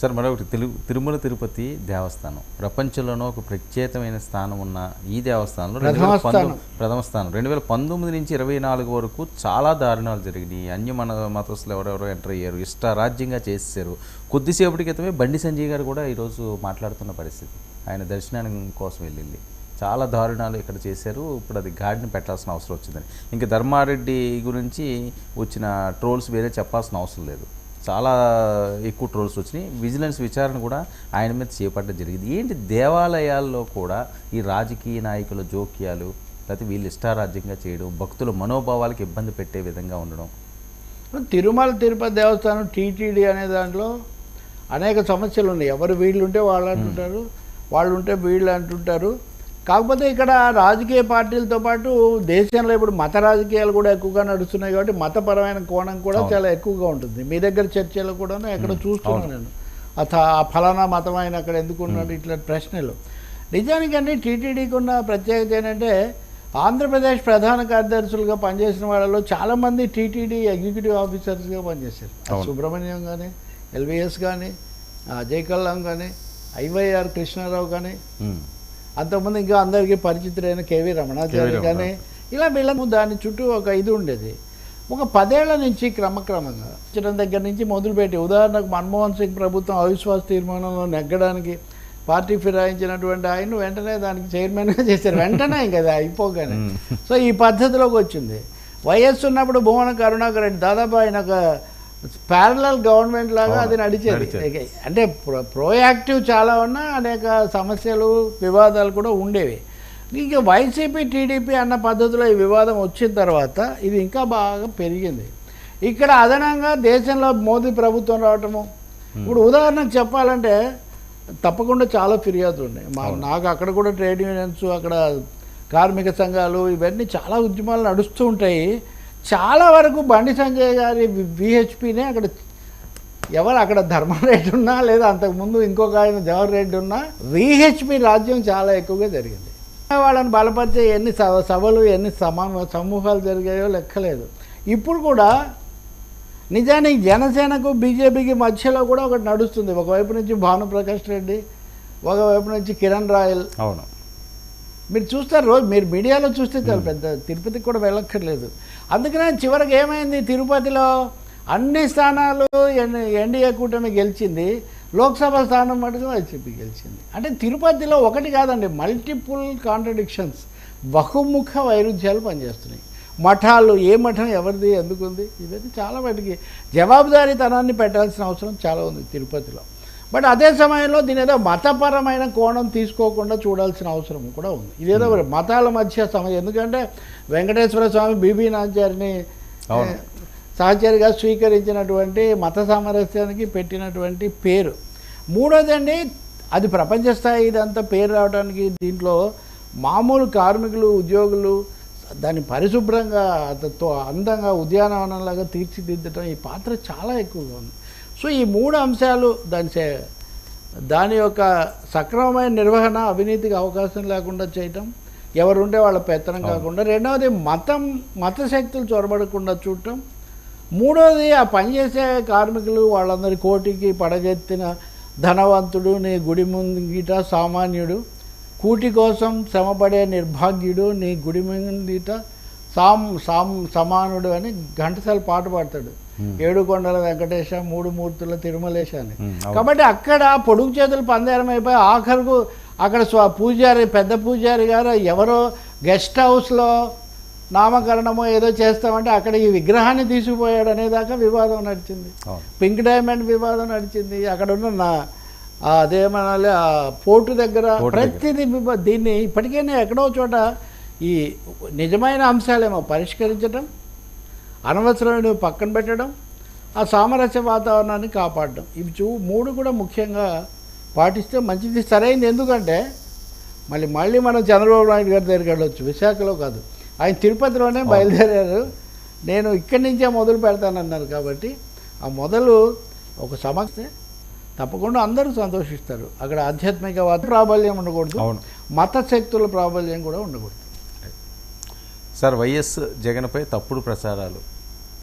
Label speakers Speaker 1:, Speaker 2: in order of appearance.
Speaker 1: Sir మరొకటి తిరుమల తిరుపతి దేవస్థానం ప్రపంచంలోనూ ఒక ప్రత్యేకమైన స్థానం ఉన్న ఈ దేవస్థానంలో ప్రథమ స్థానం 2019 నుంచి 24 వరకు చాలా దారుణాలు జరిగినాయి. మతస్థులు ఎవరెవరో ఎంటర్ అయ్యారు, ఇష్టారాజ్యంగా చేసేసారు. కొద్దిసేపటి క్రితమే బండి సంజయ్ గారు కూడా ఈరోజు మాట్లాడుతున్న పరిస్థితి, ఆయన దర్శనానికి కోసం వెళ్ళింది. చాలా దారుణాలు ఇక్కడ చేశారు, ఇప్పుడు అది గాడిని పెట్టాల్సిన అవసరం వచ్చిందని. ఇంకా ధర్మారెడ్డి గురించి వచ్చిన ట్రోల్స్ వేరే చెప్పాల్సిన అవసరం లేదు, చాలా ఎక్కువ ట్రోల్స్ వచ్చినాయి. విజిలెన్స్ విచారణ కూడా ఆయన మీద చేపట్టడం జరిగింది. ఏంటి దేవాలయాల్లో కూడా ఈ రాజకీయ నాయకుల జోక్యాలు, లేకపోతే వీళ్ళు ఇష్టారాజ్యంగా చేయడం, భక్తుల మనోభావాలకు ఇబ్బంది పెట్టే విధంగా ఉండడం.
Speaker 2: తిరుమల తిరుపతి దేవస్థానం టీటీడీ అనే దాంట్లో అనేక సమస్యలు ఉన్నాయి. ఎవరు వీళ్ళు ఉంటే వాళ్ళు అంటుంటారు, వాళ్ళు ఉంటే వీళ్ళు అంటుంటారు. కాకపోతే ఇక్కడ రాజకీయ పార్టీలతో పాటు దేశంలో ఇప్పుడు మత రాజకీయాలు కూడా ఎక్కువగా నడుస్తున్నాయి కాబట్టి మతపరమైన కోణం కూడా చాలా ఎక్కువగా ఉంటుంది. మీ దగ్గర చర్చలు కూడా ఎక్కడ చూస్తున్నాను నేను, ఆ ఫలానా మతం ఆయన అక్కడ ఎందుకు ఉన్నాడు, ఇట్లా ప్రశ్నలు. నిజానికంటే టీటీడీకి ఉన్న ప్రత్యేకత ఏంటంటే ఆంధ్రప్రదేశ్ ప్రధాన కార్యదర్శులుగా పనిచేసిన వాళ్ళలో చాలామంది టీటీడీ ఎగ్జిక్యూటివ్ ఆఫీసర్స్గా పనిచేశారు. సుబ్రహ్మణ్యం కానీ, ఎల్విఎస్ కానీ, అజయ్ కల్లాం కానీ, ఐవైఆర్ కృష్ణారావు కానీ, అంతకుముందు ఇంకా అందరికీ పరిచితులైన కేవీ రమణాచారి కానీ, ఇలా వీళ్ళకు దాని చుట్టూ ఒక ఇది ఉండేది. ఒక 10 ఏళ్ల నుంచి క్రమక్రమంగా చిన్న దగ్గర నుంచి మొదలుపెట్టి, ఉదాహరణకు మన్మోహన్ సింగ్ ప్రభుత్వం అవిశ్వాస తీర్మానంలో నెగ్గడానికి పార్టీ ఫిరాయించినటువంటి ఆయన వెంటనే దానికి చైర్మన్గా చేశారు, వెంటనే ఇంకా అది అయిపోగానే. సో ఈ పద్ధతిలోకి వచ్చింది. వైఎస్ ఉన్నప్పుడు భువన కరుణాకర్ రెడ్డి దాదాపు ఆయన ఒక ప్యారలల్ గవర్నమెంట్ లాగా అది నడిచేది. అంటే ప్రోయాక్టివ్ చాలా ఉన్నా అనేక సమస్యలు వివాదాలు కూడా ఉండేవి. ఇంకా వైసీపీ టీడీపీ అన్న పద్ధతిలో ఈ వివాదం వచ్చిన తర్వాత ఇది ఇంకా బాగా పెరిగింది. ఇక్కడ అదనంగా దేశంలో మోదీ ప్రభుత్వం రావటము, ఇప్పుడు ఉదాహరణకు చెప్పాలంటే తప్పకుండా చాలా ఫిర్యాదులు ఉన్నాయి. నాకు అక్కడ కూడా ట్రేడ్ యూనియన్స్, అక్కడ కార్మిక సంఘాలు, ఇవన్నీ చాలా ఉద్యమాలు నడుస్తూ ఉంటాయి. చాలా వరకు బండి సంజయ్ గారి విహెచ్పినే అక్కడ ఎవరు అక్కడ ధర్మారెడ్డి ఉన్నా లేదా అంతకుముందు ఇంకొక ఆయన జవహర్ రెడ్డి ఉన్నా విహెచ్పి రాజ్యం చాలా ఎక్కువగా జరిగింది. వాళ్ళని బలపరిచే ఎన్ని సభలు, ఎన్ని సమూహాలు జరిగాయో లెక్కలేదు. ఇప్పుడు కూడా నిజానికి జనసేనకు బీజేపీకి మధ్యలో కూడా ఒకటి నడుస్తుంది. ఒకవైపు నుంచి భానుప్రకాష్ రెడ్డి, ఒకవైపు నుంచి కిరణ్ రాయల్.
Speaker 1: అవును,
Speaker 2: మీరు చూస్తారు, రోజు మీరు మీడియాలో చూస్తే చాలా పెద్ద, తిరుపతికి కూడా వెళ్ళక్కర్లేదు. అందుకనే చివరికి ఏమైంది, తిరుపతిలో అన్ని స్థానాలు ఎన్డీఏ కూటమి గెలిచింది, లోక్సభ స్థానం మటుకు వైసీపీ గెలిచింది. అంటే తిరుపతిలో ఒకటి కాదండి, మల్టిపుల్ కాంట్రడిక్షన్స్, బహుముఖ వైరుధ్యాలు పనిచేస్తున్నాయి. మఠాలు, ఏ మఠం ఎవరిది ఎందుకుంది, ఇవన్నీ చాలా వాటికి జవాబుదారీతనాన్ని పెట్టాల్సిన అవసరం చాలా ఉంది తిరుపతిలో. బట్ అదే సమయంలో దీని ఏదో మతపరమైన కోణం తీసుకోకుండా చూడాల్సిన అవసరం కూడా ఉంది. ఇదేదో మతాల మధ్య సమయం, ఎందుకంటే వెంకటేశ్వర స్వామి బీబీ నాచారిని సహచరిగా స్వీకరించినటువంటి మత సామరస్యానికి పెట్టినటువంటి పేరు. మూడోదండి, అది ప్రపంచ స్థాయి ఇదంతా పేరు రావడానికి దీంట్లో మామూలు కార్మికులు, ఉద్యోగులు దాన్ని పరిశుభ్రంగా అందంగా ఉద్యానవనంలాగా తీర్చిదిద్దడం, ఈ పాత్ర చాలా ఎక్కువగా ఉంది. సో ఈ 3 అంశాలు, దాని యొక్క సక్రమమైన నిర్వహణ, అవినీతికి అవకాశం లేకుండా చేయటం, ఎవరుంటే వాళ్ళ పెత్తనం కాకుండా, రెండవది మత శక్తులు చొరబడకుండా చూడటం, మూడవది ఆ పనిచేసే కార్మికులు వాళ్ళందరి కోటికి పడగెత్తిన ధనవంతుడు నీ గుడి ముంగిట సామాన్యుడు, కూటి కోసం శ్రమపడే నిర్భాగ్యుడు నీ గుడి ముంగిట సమానుడు అని ఘంటసాల పాట పాడతాడు. 7 కొండల వెంకటేశ, 3 మూర్తుల తిరుమలేశ అని. కాబట్టి అక్కడ పొడుగు చేతులు పందేరం అయిపోయి ఆఖరుకు అక్కడ పూజారి, పెద్ద పూజారి గారు ఎవరో గెస్ట్ హౌస్లో నామకరణమో ఏదో చేస్తామంటే అక్కడ ఈ విగ్రహాన్ని తీసుకుపోయాడు అనేదాకా వివాదం నడిచింది. పింక్ డైమండ్ వివాదం నడిచింది. అక్కడ ఉన్న అదేమనాలి, ఆ పోర్టు దగ్గర ప్రతిదీ దీన్ని ఇప్పటికైనా ఎక్కడో చోట ఈ నిజమైన అంశాలేమో పరిష్కరించడం, అనవసరమైన పక్కన పెట్టడం, ఆ సామరస్య వాతావరణాన్ని కాపాడడం, ఇవి 3 కూడా ముఖ్యంగా పాటిస్తే మంచిది, సరైనది. ఎందుకంటే మళ్ళీ మనం చంద్రబాబు నాయుడు గారి దగ్గరికి వెళ్ళొచ్చు, విశాఖలో కాదు, ఆయన తిరుపతిలోనే బయలుదేరారు. నేను ఇక్కడి నుంచే మొదలు పెడతానన్నారు. కాబట్టి ఆ మొదలు ఒక సమస్య తప్పకుండా అందరూ సంతోషిస్తారు. అక్కడ ఆధ్యాత్మికవాద ప్రాబల్యం ఉండకూడదు, మత శక్తుల ప్రాబల్యం కూడా ఉండకూడదు.
Speaker 1: సార్, వైఎస్ జగన్పై తప్పుడు ప్రచారాలు